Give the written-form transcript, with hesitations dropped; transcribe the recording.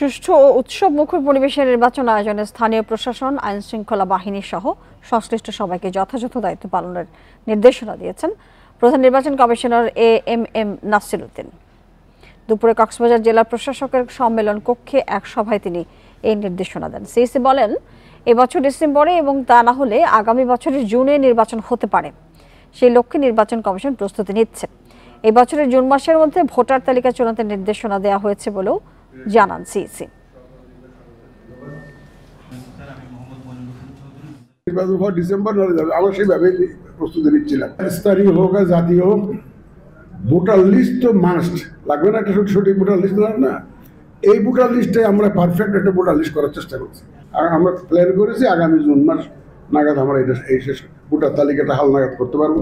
সুষ্ঠু ও উৎসবমুখর পরিবেশে নির্বাচন আয়োজনে স্থানীয় প্রশাসন, আইনশৃঙ্খলা বাহিনী সহ সংশ্লিষ্ট সবাইকে যথাযথ দায়িত্ব পালনের নির্দেশনা দিয়েছেন প্রধান নির্বাচন কমিশনার এএমএম নাসির উদ্দিন। দুপুরে কক্সবাজার জেলা প্রশাসকের সম্মেলন কক্ষে এক সভায় তিনি এই নির্দেশনা দেন। সিইসি বলেন, এবছর ডিসেম্বরে এবং তা না হলে আগামী বছরের জুনে নির্বাচন হতে পারে। সেই লক্ষ্যে নির্বাচন কমিশন প্রস্তুতি নিচ্ছে। এই বছরের জুন মাসের মধ্যে ভোটার তালিকা চূড়ান্তের নির্দেশনা দেওয়া হয়েছে বলেও জানান সিইসি। ডিসেম্বর হয়ে যাবে, আমরা সেইভাবে প্রস্তুতি নিচ্ছিলাম। স্থানীয় হোক আর জাতীয় হোক, ভোটার লিস্ট তো মাস্ট লাগবে না, একটা সঠিক ভোটার লিস্ট না। এই ভোটার লিস্টে আমরা পারফেক্ট একটা ভোটার লিস্ট করার চেষ্টা করছি। আর আমরা প্ল্যান করেছি আগামী জুন মাস নাগাদ আমরা এই শেষ ভোটার তালিকাটা হালনাগাদ করতে পারবো।